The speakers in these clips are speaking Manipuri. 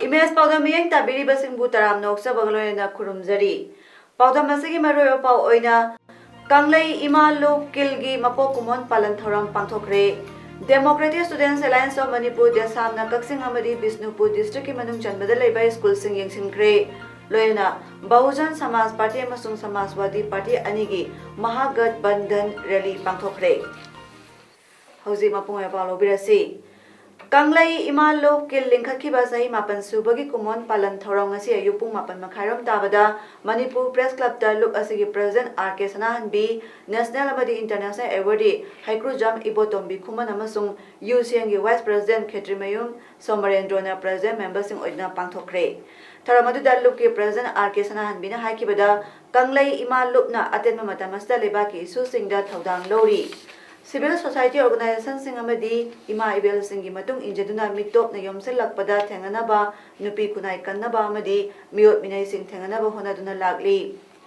इमेज पाउदम ताबीरी बसिंगबु तराम नोक्सा बगलोयना खुरुमजरी पाउदम असगी मरोय पाउ ओइना कांगलई इमा लोकिलगी मपो कुमोन पालन थोरम पांथोखरे democratic students alliance of Manipur देसामना कक्सिंग अमदी बिष्णुपुर डिस्ट्रिक्ट की मनुंग चंबदा लेबा स्कूल सिंग यंगसिनख्रे लोयना बहुजन समाज पार्टी अमसुंग समाजवादी पार्टी अनिगी महागठबंधन रैली पांथोखरे हौजी मपुंग पालो बिरसी कांगलई इमा लोकिल लिंखखिबा सही मापन सुबगी कुमोन पालन थौरंग असी अयुपुंग मापन मखाइरम ताबदा मणिपुर प्रेस क्लब ता लुक असिगी प्रेसिडेंट आर.के. सनाहनबी नेशनल अमदी इंटरनेशनल अवार्डी हाइक्रुजम इबोतोम्बी खुमन अमसुंग यूसीएन गी वाइस प्रेसिडेंट खेत्रिमयुम सोमरेंद्रोना प्रेसिडेंट मेंबरसिंग ओइना पांथोखरे थरमदुदा लुक के प्रेसिडेंट आर.के. सनाहनबीना हाइकिबदा कांगलई इमा लुकना अतेन मतमस्ता लेबाकी इशूसिंगदा थौदांग लौरी सिविल सोसाइटी ऑर्गेनाइजेशन सिंग अमदी इमा इबेल सिंगी मतुंग इंजदुना मिटोपना योमसेलकपदा थेंगनाबा नुपी खुनाई कन्नबा अमदी मियोत मिनाई सिंग थेंगनाबा होनादुना लागली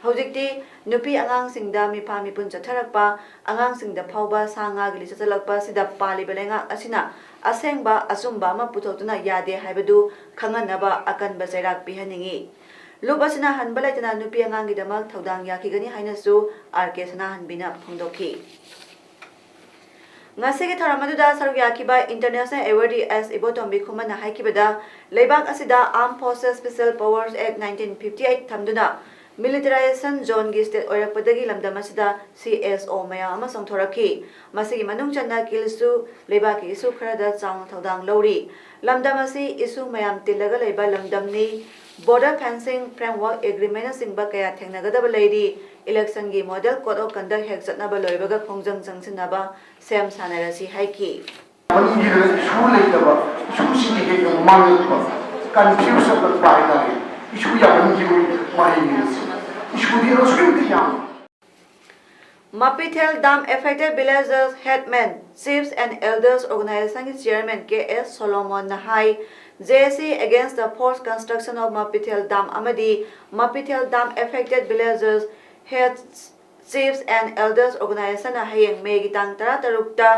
हौजिकती नुपी आंगांग सिंगदा मिफा मिपुन चथरकपा आंगांग सिंगदा फावबा सांगागली चचलकपा सिदा पालिबा लेंगा असिना असेंगबा असुंबा मा पुथोतुना यादे हाइबदु खंगनबा अकनबा चैराक पिहनिंगी लुब असिना हनबा लेतना नुपी आंगांगिदमक थौदांग याखिगनी हाइनसु R K. सनाहनबीना फोंदोखी ngasi tharamadda sarugyakiba international awardee as ibotombi khumana haikibada leibak asida armed forces special powers act 1958 thamduna militarization zone gi state oirakpadagi lamdam asida CSO maya ama songthoraki masigi manung channa kilsu leibaki isu kharada chaung thodang lori lamdam asi isu mayam tilaga leiba lamdam ni border fencing framework agreement singba kaya thengnagadaba leidi election gi model code of conduct hek chatnaba loibaga khongjang jangsinaba sem sanarasi haiki mani gi issue leitaba issue sigi ge mangba confusion ba paida issue ya mani gi mai ni issue di rosuti ya Mapithel Dam Affected Villagers Headmen, Chiefs and Elders Organization Chairman K.S. Solomon Nahai JSC against the forced construction of Mapithel Dam Amadi Mapithel Dam Affected Villagers Heads Chiefs and Elders Organization Hayeng Megitang Taratarukta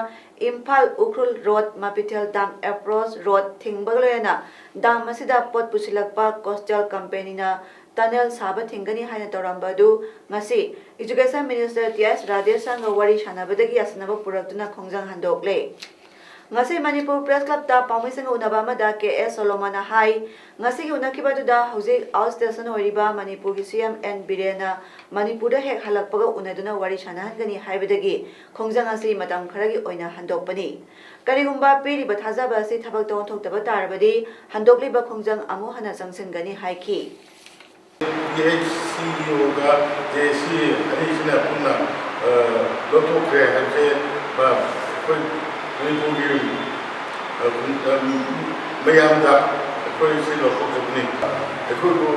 Impal Ukrul Road Mapithel Dam Approach Road Thingbagloyana Dam Masida Pot Pusilakpa Coastal Company na tunnel saba thingani haina torambadu ngasi education minister T.S. Radesang wari sanabadagi asnaba puraktuna khongjang handokle ngasi manipur press club ta pamisang unabama da K.S. Solomon hai ngasi gi unakibadu da hojik out station oriba manipur gi CM N Birena manipur da hek halakpaga unaduna wari sanahangani haibadagi khongjang asi matam kharagi oina handokpani karigumba piriba thajaba asi thabak ton thoktaba tarabadi handokliba khongjang amu hana changsingani haiki CEO का JC अनिशना पुन्ना लोटो के हमसे कोई मणिपुरी मयाम दा कोई से लोटो जबनी कोई को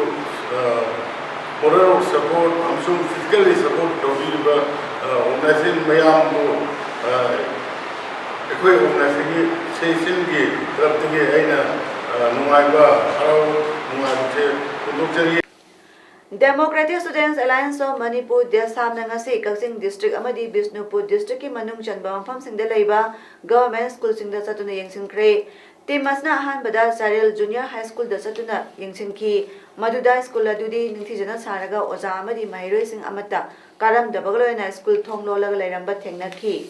moral support हमसुम physically support totally बा ऑर्गेनाइजेशन मयाम को कोई ऑर्गेनाइजेशन की सेशन की तरफ से है ना नुमाइबा हराव नुमाइबा से उद्योग Democratic Students Alliance of Manipur Desam Nangasi Kaksing District Amadi Bishnupur District ki Manung Chanba Mafam Singda Leiba Government School Singda Satuna Yangsinkre Timasna Han Bada Saril Junior High School da Satuna Yangsinki Maduda School Adudi Nintijana Saraga Oza Amadi Mahiroi Sing Amata Karam Dabagaloina School Thonglo Lagalamba Tengnaki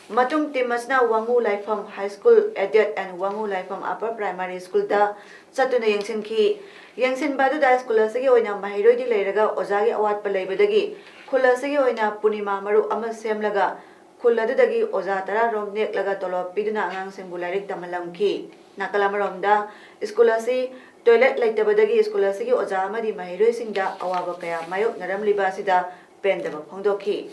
Matung Timasna Wangu Laifam High School Adet and Wangu Laifam Upper Primary School da Satuna Yangsinki Yangsin Badu da School Asagi Oina Mahiroi di Leraga Ozagi Awat Palabadagi Kulasagi Oina Punima Maru Ama Semlaga Kuladagi Ozatara Romnek Laga Tolo Piduna Ang Singularik Tamalamki Nakalamaromda Skulasi Toilet like Tabadagi Skulasi Ozama di Mahiroi Singda Awabakaya Mayok Naram Libasida Pendaba Hondoki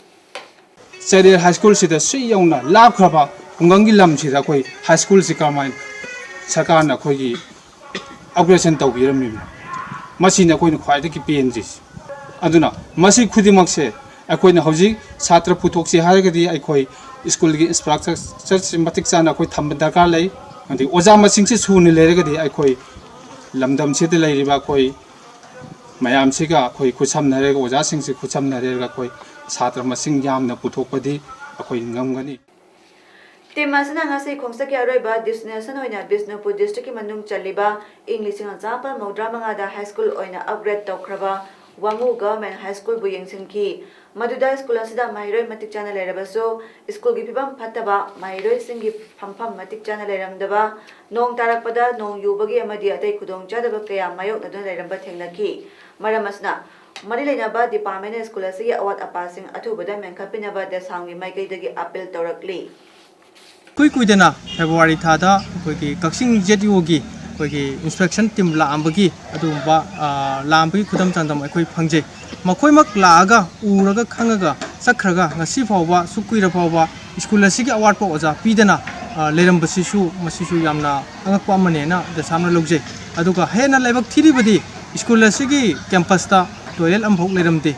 Sadir High School Sita Siyona Lab Kraba Ungangilam Sita Koi High School Sikamai Sakana Koyi Operation Taubiram मसीना कोई ख्वाइदगी पेंद्रिस अदुना मसी खुदिमकसे अखोइना हौजिक छात्र पुथोक्सी हारगदी अखोइ स्कूल की इंफ्रास्ट्रक्चर से मतिक चाना अखोइ थंब दरकार लै अदि ओजा मसिंग से सुने लेरगदी अखोइ लमदम सिते लैरिबा अखोइ मयाम सिगा अखोइ खुसमनरेगा ओजा सिंग से खुसमनरेगा अखोइ छात्र मसिंग यामना पुथोकपदी अखोइ ngамगनी टीम असना ngasi खोंसकी अरोइबा डेस्टिनेशन होइना बिष्णुपुर डिस्ट्रिक्ट की मनुंग चलिबा इंग्लिश जापा मौद्रा मंगादा हाई स्कूल होइना अपग्रेड तौखरबा वांगू गवर्नमेंट हाई स्कूल बु यंगसिंखी मदुदा स्कूल असिदा माहिरोय मतिक चाना लेरबसो स्कूल की फिबम फतबा माहिरोय सिंगी फमफम मतिक चाना लेरमदबा नोंग तारकपदा नोंग युबगी अमदि अतै खुदोंग चादबा कया मायोक नदुन लेरमबा थेंगनखी मरमसना मरी लेनाबा डिपार्टमेंट स्कूल असि अवात अपासिंग अथुबदा मेंखपिनबा देसांगी माइकैदगी अपील तौरकली कुई कुईदना फेब्रुवारी थादा कोई कक्सिंग जेडीओ की कोई इंस्पेक्शन टीम लांबगी अदुबा लांबगी खुदम चंदम अखोई फंगजे मखोइमक लागा उरगा खंगगा सखरगा ngasi फावबा सुकुइरा फावबा स्कूल असिगी अवार्ड पो ओजा पीदना लेरमबसिसु मसिसु यामना अंगकपा मनेना दसामना लोगजे अदुगा हेना लाइबक थिरिबदी स्कूल असिगी कैंपसता टॉयलेट अमभोक लेरमदे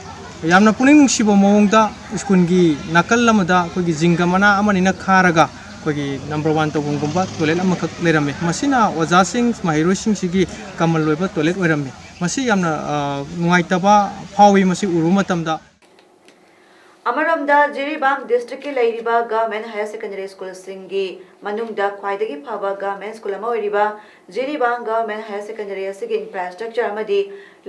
यामना पुनिंग नुंसिबो मवंगदा स्कूल की नाकल लमदा कोई जिंगमना अमनिना खारगा कोई नंबर 1 तौबुंगुंबा टॉयलेट अमखक लेरमे मसिना ओजासिंग माहिरोसिंग सिगी कमल लोइबा टॉयलेट ओइरमे मसी यामना नुंगाइतबा फावी मसी उरु मतमदा अमरमदा जिरीबाम डिस्ट्रिक्ट की लैरिबा गवर्नमेंट हायर सेकेंडरी स्कूल सिंगी मनुंगदा ख्वाइदगी फाबा गवर्नमेंट स्कूल अमा ओइरिबा जिरीबाम गवर्नमेंट हायर सेकेंडरी असिगी इंफ्रास्ट्रक्चर अमदी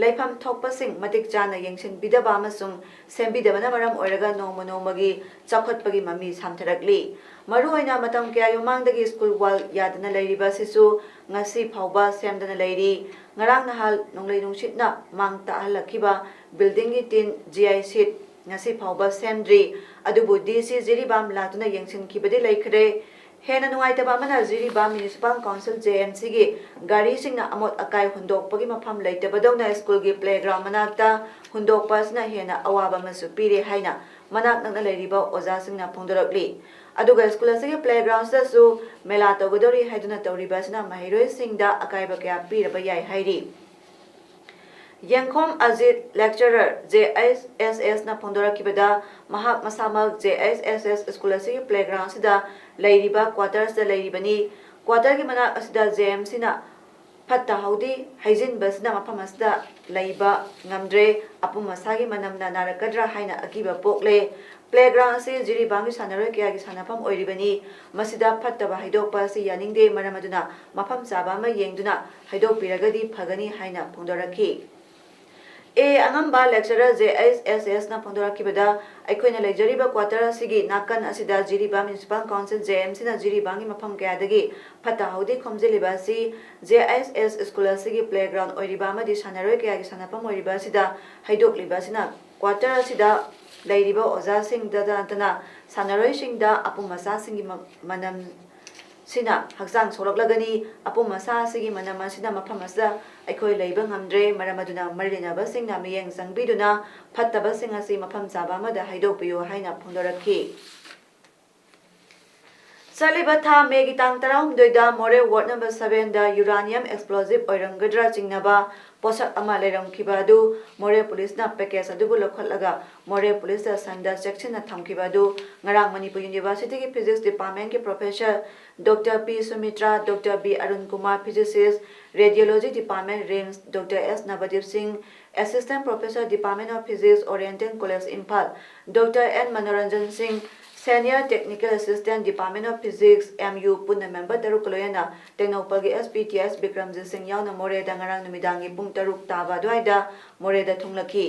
लैफम थोकपसिंग मतिक चाना यंगसिन बिदबा अमसुंग सेंबिदबना मरम ओइरगा नोंगम नोंगमगी चखतपगी ममी सामथरकली मरु होइना मतम कया युमांगदगी स्कूल वाल यादना लैरिबा सिसु ngasi फावबा सेमदना लैरी ngarang nahal नोंगलै नुंसितना मांग ताहलखिबा बिल्डिंग की तीन जीआई सीट ngasi फावबा सेमद्री अदुबु डीसी जिरीबाम लातुना यंगसिनखिबदि लैखरे हेना नुंगाइतबा मना जिरीबाम म्युनिसिपल काउंसिल जेएमसी की गाड़ी सिंगना अमोट अकाई हुंदोकपगी मफम लैतबदौना स्कूल की प्लेग्राउंड मनाक्ता हुंदोकपासना हेना अवाबा मसु पीरे हाइना मनाक नक्ना लैरिबा ओजा सिंगना फोंदोरकली अदुगा स्कूल असि प्लेग्राउंड सु मेला तौगदोरी हाइदुना तौरिबासना माहिरोय सिंगदा अकाइबा कया पीरबा याय हाइरी यंगखोम अजित लेक्चरर JSSS ना फोंदोरकिबदा महाक मसामक JSSS स्कूल असि प्लेग्राउंड सिदा लैरिबा क्वार्टर्स दा लैरिबनी क्वार्टर की मना असिदा JMC ना फत्ता हौदी हाइजिन बसना मफम असदा लैबा ngamdre अपु मसागी मनमना नारकद्रा हाइना अकिबा पोकले प्लेग्राउंड से जिरीबांगी सानरोय कया की सानाफम ओइरिबनी मसिदा फत्तबा हाइदोकपा से यानिंगदे मरमदुना मफम चाबा मा येंगदुना हाइदोकपिरगदी फगनी हाइना फोंदोरखी ए अंगम्बा लेक्चरर JSSS ना फोंदोरखिबदा अखोइना लेजरिबा क्वार्टर असिगी नाकन असिदा जिरीबा म्युनिसिपल काउंसिल JMC ना जिरीबांगी मफम कयादगी फत्ता हौदी खोमजिलिबासी JSS स्कूल असिगी प्लेग्राउंड ओइरिबा मदि सानरोय कया की सानाफम ओइरिबा सिदा हाइदोकलिबासिना क्वार्टर असिदा लैरिबा ओजा सिंग ददांतना सानरोय सिंगदा अपु मसा सिंगी मनम सिना हक्सांग सोलकलगनी अपु मसा सिगी मनम सिना मफम असदा अखोय लैबा ngamdre मरमदुना मरिलेनाबा सिंगना मियेंग संगबिदुना फत्तबा सिंग असि मफम चाबा मदा हाइदोकपियो हाइना फोंदोरखी Saliba tha megi tang taram doida more ward number 7 da uranium explosive oirangadra chingnaba posak ama leramkhiba du more police na package adu lokhallaga more police da sanda section na thamkhiba du ngarang Manipur University ki physics department ke professor Dr. P Sumitra Dr. B Arun Kumar physicist radiology department RIMS Dr. S Navadip Singh assistant professor department of physics Oriental College Imphal Dr. N Manoranjan Singh Senior Technical Assistant Department of Physics MU Punna Member Taruk Loyana Technopal gi SPTS Bikramjit Singh yauna more da ngarang numidangi pung taruk taba duaida more da thunglaki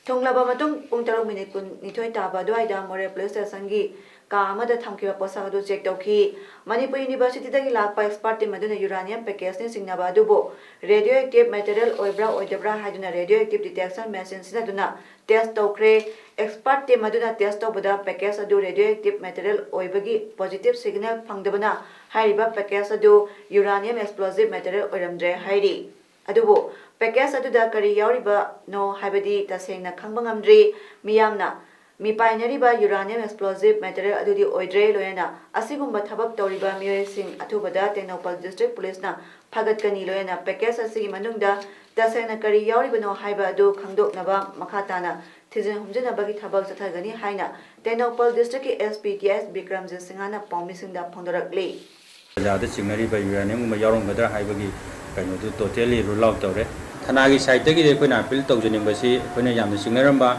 thunglaba matung pung taruk minute kun nithoi taba duaida more police station gi ka amada thamkiba posa adu check tawki Manipur University dagi lakpa expert team aduna uranium package ni singnaba adubo radioactive material oibra oidebra haiduna radioactive detection machine sinaduna test tawkre expert team aduna test tawbada package adu radioactive material oibagi positive signal phangdabana hairiba package adu uranium explosive material oiramdre hairi adubo package adu da kari yauriba no haibadi tasengna khangba ngamdri miyamna mi painariba uranium explosive material adudi oidre loyana asigumba thabak toriba miyoi sing athubada Tengnopal District Police na phagat-kani loyana package asigi manungda tasena kari yauribano haiba adu khangdoknaba makhatana thijin humjinabagi thabak chathagani haina Tengnopal District ki SPTS Bikramjit Singhana paumisingda phongdorakli ꯖꯥꯗ ꯆꯤꯡꯅꯔꯤꯕ ꯌꯨꯔꯦꯅꯤꯌꯝꯒꯨꯝꯕ ꯌꯥꯎꯔꯝꯒꯗ꯭ꯔꯥ ꯍꯥꯏꯕꯒꯤ ꯀꯩꯅꯣꯗꯨ ꯇꯣꯇꯦꯜꯂꯤ ꯔꯨꯜ ꯑꯥꯎꯠ ꯇꯧꯔꯦ ꯊꯅꯥꯒꯤ ꯁꯥꯏꯠꯇꯒꯤꯗꯤ ꯑꯩꯈꯣꯏꯅ ꯑꯄꯤꯜ ꯇꯧꯖꯅꯤꯡꯕꯁꯤ ꯑꯩꯈꯣꯏꯅ ꯌꯥꯝꯅ ꯆꯤꯡꯅꯔꯝꯕ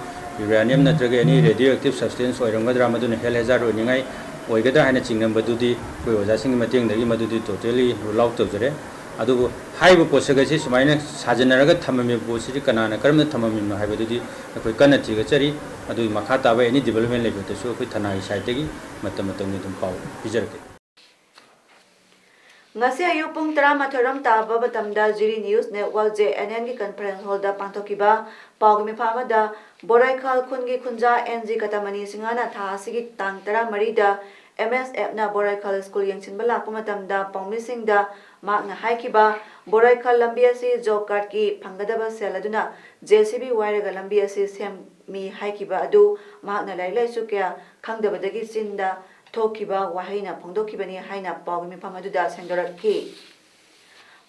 ꯌꯨꯔꯦꯅꯤꯌꯝ ꯅꯠꯇ꯭ꯔꯒ ꯑꯦꯅꯤ ꯔꯦꯗꯤꯑꯣ ꯑꯦꯛꯇꯤꯚ ꯁꯕꯁꯇꯦꯟꯁ ꯑꯣꯏꯔꯝꯒꯗ꯭ꯔꯥ ꯃꯗꯨꯅ ꯍꯦꯜꯊ ꯍꯦꯖꯥꯔꯗ ꯑꯣꯏꯅꯤꯡꯉꯥꯏ ꯑꯣꯏꯒꯗ꯭ꯔꯥ ꯍꯥꯏꯅ ꯆꯤꯡꯅꯕꯗꯨꯗꯤ ꯑꯩꯈꯣꯏ ꯑꯣꯖꯥꯁꯤꯡꯒꯤ ꯃꯇꯦꯡꯗꯒꯤ ꯃꯗꯨꯗꯤ ꯇꯣꯇꯦꯜꯂꯤ ꯔꯨꯜ ꯑꯥꯎꯠ ꯇꯧꯖꯔꯦ ꯑꯗꯨꯕꯨ ꯍꯥꯏꯔꯤꯕ ꯄꯣꯠꯁꯛ ꯑꯁꯤ ꯁꯨꯃꯥꯏꯅ ꯁꯥꯖꯟꯅꯔꯒ ꯊꯝꯃꯝꯃꯤꯕ ꯄꯣꯠꯁꯤꯗꯤ ꯀꯅꯥꯅ ꯀꯔꯝꯅ ꯊꯝꯃꯝꯃꯤꯕꯅꯣ ꯍꯥꯏꯕꯗꯨꯗꯤ ꯑꯩꯈꯣꯏ ꯀꯟꯅ ꯊꯤꯒꯠꯆꯔꯤ ꯑꯗꯨꯒꯤ ꯃꯈꯥ ꯇꯥꯕ ꯑꯦꯅꯤ ꯗꯤꯕꯦꯂꯞꯃꯦꯟ ꯂꯩꯕꯗꯁꯨ ꯑꯩꯈꯣꯏ ꯊꯅꯥꯒꯤ ꯁꯥꯏꯠꯇꯒꯤ ꯃꯇꯝ ꯃꯇꯝꯒꯤ ꯑꯗꯨꯝ ꯄꯥꯎ ꯄꯤꯖꯔꯛꯀꯦ ngasi ayu pung 12 taba batamda Jiri News Network JNN ki conference hall da pangthokiba pawgmi phamada Boraikhal khungi khunja NG katamani singana tha asigi tang 13 da MSF na Boraikhal school yengchinba lakpa matamda pawmisingda makna haikiba Boraikhal lambi asi job card ki phangadaba sel aduna JCB wairaga lambi asi semi haikiba adu makna lailai su kya khangdabadagi chinda Tokiba Wahina Pongdokibani Haina Pawmi Pamaduda Sendoraki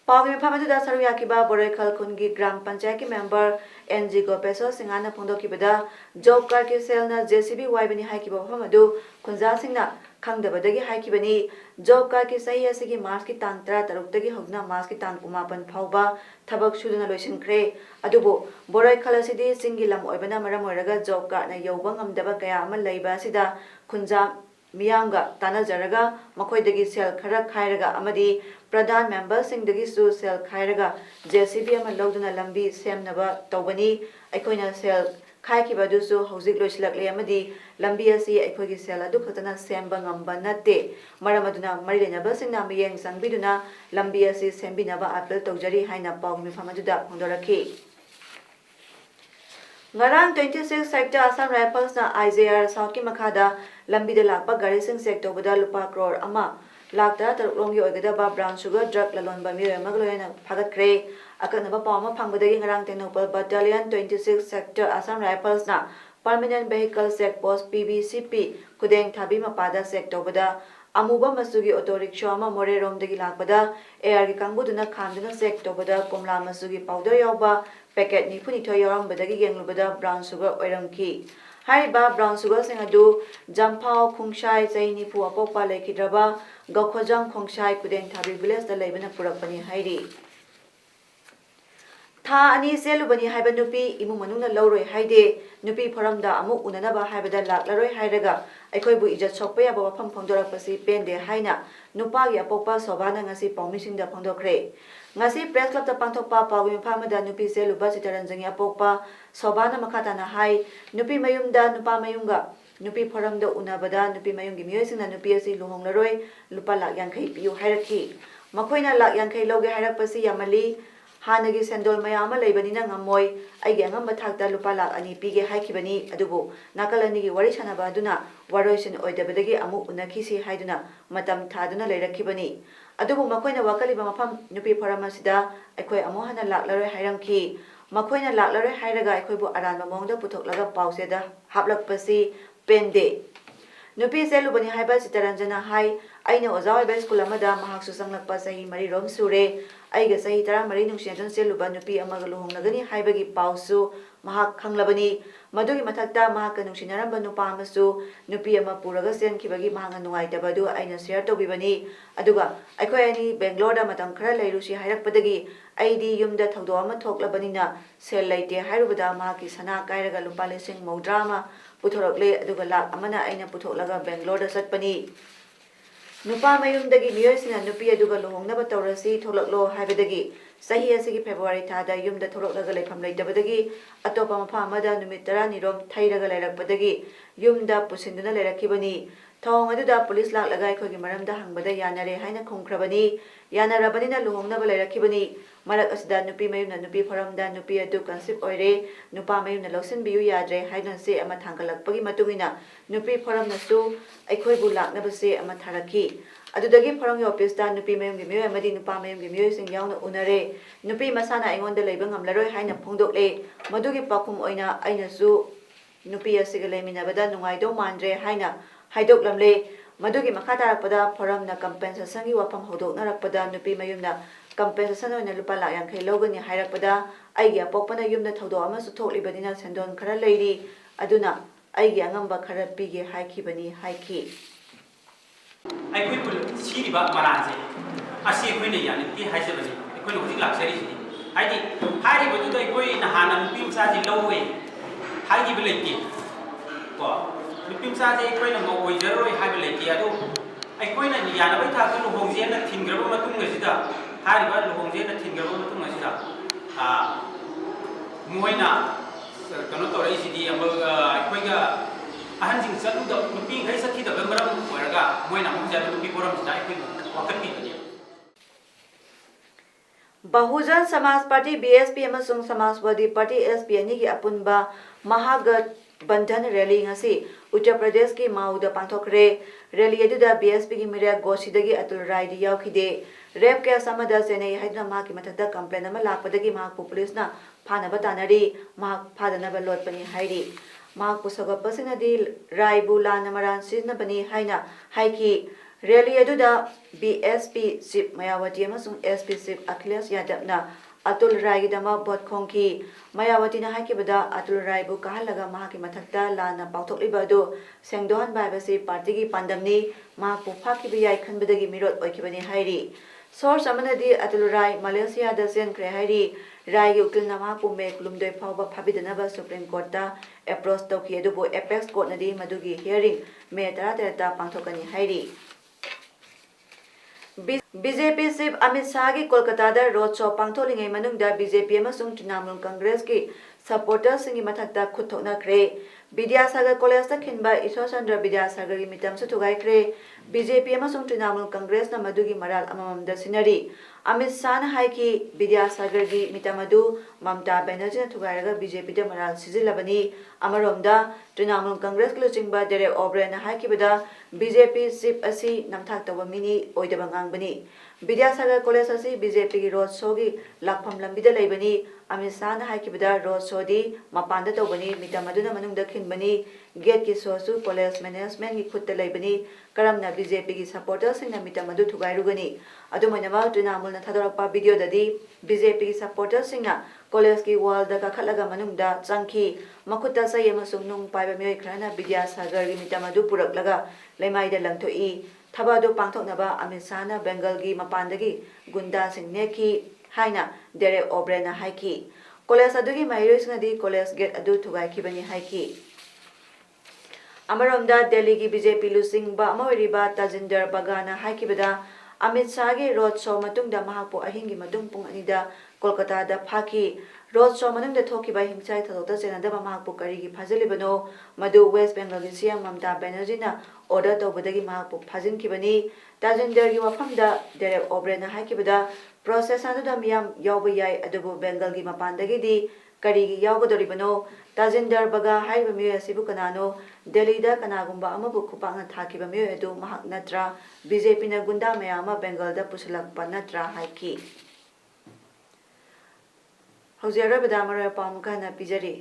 Pawmi Pamaduda Saruyakiba Boraikhal Khungi Gram Panchayat member NG Gopeso Singhana Pongdokibada Job Card ki selna JCB Waibani Haikiba Phamadu Khunja Singna Khangdabadagi Haikibani Job Card ki sahi asigi Mars ki tang 13 hogna Mars ki tang 9 phauba thabak suduna loisinkhre adubu Boraikhal asidi singilam oibana maram oiraga Job Card na yauba ngamdaba kaya ama leiba sida Khunja Miyamga Tanajaraga Makoidagi Sel Khara Khairaga Amadi Pradhan member Singdagi Su Sel Khairaga JCB ama Loduna Lambi Semnaba Tawbani Aikoina Sel Khaikiba Dusu Hauzik Loislakle Amadi Lambi Asi Aikoigi Sel Adu Khatana Semba Ngamba Natte Maramaduna Marilenaba Singna Miyeng Sangbiduna Lambi Asi Sembinaba Apel Tawjari Haina Pawmi Phamaduda Phongdoraki Ngarang 26 sector Assam Rifles na IJR South ki makhada lambi de lakpa gari sing sector bada lupa crore ama lakta tarukrom gi oigada brown sugar drug lalon ba mi magloena phagat kre akanaba pawma phangbadagi ngarang Tengnopal battalion 26 sector Assam Rifles na permanent vehicle check post PVCP kudeng thabi mapada sector bada amuba masugi auto rickshaw ama more romdagi lakpada AR gi kangbuduna khanduna sector bada komla masugi powder yawba packet ni phuni thoy yaram badagi genglubada brown sugar oiramki hariba brown sugar sing adu jamphao khungshai chaini pu apokpa lekhidraba gakhojang khongshai kudeng thabi village da leibana purakpani hairi tha ani selubani haiba nupi imu manungna loroi haide nupi phoramda amu unanaba haibada laklaroi hairaga aikhoibu ijat sokpa yaba wafam phongdorakpasi pende haina nupagi apokpa sobana ngasi paumisingda phongdokre ngasi press club ta pangthokpa pawim phamada nupi seluba sitaranjangi apokpa sobana makhatana hai nupi mayumda nupa mayunga nupi phoramda unabada nupi mayungi miyosingna nupi asi luhonglaroi lupa lak yankhai piu hairakhi makhoina lak yankhai loge hairakpasi yamali hanagi sendol mayama leibanina ngamoi aigi angamba thakta lupa lak ani pige haikibani adubu nakalani gi wari sanaba aduna waroisin oidabadagi amu unakhisi haiduna matam thaduna leirakibani adubu makoina wakaliba mafam nupi phoramasida aikoi amu hana laklaroi hairamki makoina laklaroi hairaga aikoibu aranba mongda puthoklaga pauseda haplakpasi pende nupi selubani haiba sitaranjana hai aina ozawai ba school amada mahak susanglakpa sahi mari rom sure aiga sahi 13 nungsian seluba nupi amaga luhongnagani haibagi pausu mahak khanglabani madugi mathakta mahak nungsinaramba nupa amasu nupi ama puraga senkibagi mahanga nungaitaba aina share tobibani aduga aikoi ani Bangalore da matam khara leirusi hairakpadagi aidi yumda thogdo ama thoklabanina sel laite hairubada mahaki sana kairaga lupa lesing maudrama puthorokle aduga lak amana aina puthoklaga Bangalore da satpani nupa mayumdagi miyosina nupi aduga luhongnaba tawrasi tholaklo haibadagi sahi asigi February thada yumda thoroklaga lekham leitabadagi atopa mapha amada numit 10 rom thairaga leirakpadagi yumda pusinduna leirakibani thong aduda police lak lagai khogi maramda hangbada yanare haina khongkrabani yanarabanina luhongnaba leirakibani marak asida nupi mayumna nupi phoramda nupi adu concept oire nupa mayumna losin biu yadre haina se ama thangalakpagi matungina nupi phoramna su aikoi bu laknaba se ama tharaki adudagi phorang office da nupi mayumgi miyo amadi nupa mayumgi miyo sing yauna unare nupi masana aingonda leiba ngamlaroi haina phongdokle madugi pakhum oina aina su नुपी असिगा लेमिनबदा नुंगाइदो Mandrem हाइना हाइदोकलमले मदुगी मखा तारकपदा फोरमना कंपेंसेशन की वफम हौदोकनरकपदा नुपी मयुमना कंपेंसेशन ओइना लुपा लाख यांखै लौगनी हाइरकपदा अइगी अपोकपना युमना थौदो अमसु थोकलिबदिना सेंदोन खरा लेरी अदुना अइगी अंगंबा खरा पीगे हाइखिबनी हाइखि अखोई पुल सिरिबा मराजे असी अखोइने यानिति हाइजबनी अखोइने हुजिक लाक्सरिसिनी हाइदि हाइरिबदुदा अखोइ नहाना नुपी मसाजि लौवे हाइगिबे लेति को नुपी मसाजि अखोइने मौ ओइजरोय हाइबे लेति अदु अखोइने यानबै थाक लुहोंजेना थिनग्रबा मतुंग असिदा हाइरिबा लुहोंजेना थिनग्रबा मतुंग असिदा मोइना कनो तोरैसिदि अखोइगा अहनसिंग चलुदा नुपी खै सखिदबा मरम ओइरगा मोइना मुजा नुपी पोरमसिदा अखोइ वाकत्तिबनि बहुजन समाज पार्टी बीएसपी अमसुंग समाजवादी पार्टी एसपी की अपुनबा महागठबंधन रैली ngasi उत्तर प्रदेश की माउदा पांथोखरे रैली अदुदा बीएसपी की मिरिया गोशीदगी अतुल राय दि यावखिदे रेप केस अमदा चेन्नई हाइदना माकी मथकदा कंप्लेन अमा लाकपदगी महाकु पुलिसना फानबा तानरी महाक फादनबा लोटपनी हाइरी महाकु सगपसिनदी रायबु लानमरान सिजनबनी हाइना हाइकी रैली अदुदा बीएसपी चीफ मायावती अमसुंग एसपी चीफ अखिलेश यादवना अतुल रायगिदमा भोट खोंखी मायावतीना हाइकिबदा अतुल रायबु कहलगा महाकी मथकता लाना पाउथोकलिबा अदु सेंगदोहन बायबसी पार्टी की पांडमनी महाकु फाकिबि याय खनबदगी मिरोत ओइखिबनी हाइरी सोर्स अमनदी अतुल राय मलेशिया दा सेनख्रे हाइरी राय उकिलना महाकु मेक लुमदोय फावबा फाबिदनबा सुप्रीम कोर्ट दा अप्रोच तौखि अदुबो एपेक्स कोर्ट नदी मदुगी हियरिंग मे 13 पांथोकनी हाइरी बीजेपी चीफ अमित शाह की कोलकाता रोड शो पांथोलिंगै मनुंगदा बीजेपी अमसुंग तृणमूल कांग्रेस की सपोर्टर्स की मथकता खुथोकनख्रे विद्यासागर कॉलेज खिनबा ईश्वर चंद्र विद्यासागर की मितमसु थुगाइख्रे बीजेपी अमसुंग तृणमूल कांग्रेस न मदुगी मराल अमममदा सिनरी अमित शाह हाइकी विद्यासागर की मितमदु ममता बनर्जी न थुगाइरगा बीजेपी द मराल सिजिलबनी अमरोमदा तृणमूल कांग्रेस की लुचिंगबा डेरेक ओब्रेन हाइकीबदा बीजेपी चीफ असी नमथाक तब मिनी ओइदबा ngangbani विद्यासागर कॉलेज असी बीजेपी की रोड शो की लाखफम लंबिदा लेबनी अमित शाह न हाइकीबदा रोड शो दी मपानदा तौबनी मितमदुना मनुंगदा खिनबनी गेट की सोसु कॉलेज मैनेजमेंट की खुद लेबनी करमना बीजेपी की सपोर्टर्स सिंह मितमदु थुगाइरुगनी अदुमनवा तृणमूल न थादरपा वीडियो ददी बीजेपी की सपोर्टर्स सिंह कॉलेज की वॉल दा काखलगा मनुंगदा चंखी मखुता सय अमसुंग नुंग पाइबा मियोय खराना विद्यासागर की मितमदु पुरकलगा लेमाइदा लंगथोई थबादो पांथोकनबा अमित शाह बेंगल की मपानदगी गुंडा सिंह नेकी हाइना डेरेक ओब्रेन हाइकी कॉलेज अदुगी माइरोइसनदी कॉलेज गेट अदु थुगाइखिबनी हाइकी अमरोमदा दिल्ली की बीजेपी लुसिंगबा अमोरिबा ताजिंदर बगाना हाइकिबदा अमित शाह की रोड शो मतुंगदा महापो अहिंगी मतुंग पुंग अनिदा कोलकाता दा फाकी रोड शो मनुंगदा थोकिबा हिंसाय थदोता सेनादबा महापो करिगी फाजिलिबनो मदु वेस्ट बेंगल की सीएम ममता बनर्जी ना ऑर्डर तौबदगी महापो फाजिनखिबनी ताजिंदर की वफमदा डेरेक ओब्रेन हाइकिबदा प्रोसेस अदुदा मियाम यावबा याय अदुबो बेंगल की मपानदगीदी करिगी यावगदोरिबनो ताजिंदर बगा हाइबा मियोय असिबु कनानो दिल्लीदा कनागुंबा अमबु खुपांगना थाकिबा मियोय अदु महाक नत्रा बीजेपी ना गुंडा मयामा बेंगलदा पुसलकपा नत्रा हाइकी हौजेरबदा मरा पामुकाना पिजरी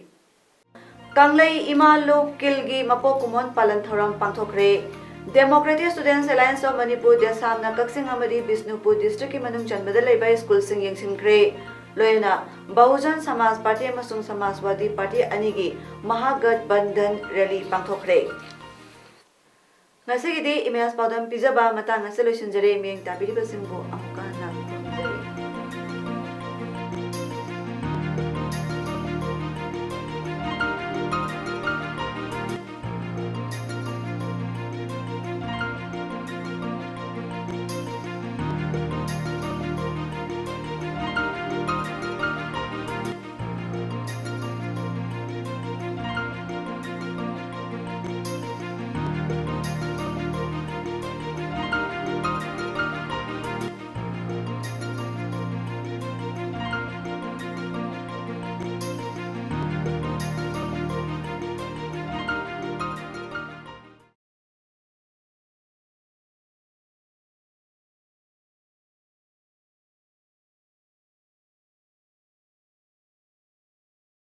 कांगलई इमा लोकिलगी मपो कुमोन पालन थौरम पांथोखरे democratic students alliance of Manipur देसामना कक्सिंग अमदी बिष्णुपुर डिस्ट्रिक्ट की मनुंग चंबदा लेबा स्कूल सिंग यंगसिनख्रे लोयना बहुजन समाज पार्टी अमसुंग समाजवादी पार्टी अनिगी महागठबंधन rally पांथोखरे ngasigiди imeas paudam pijaba matang asolution jare meng tabiri basingbo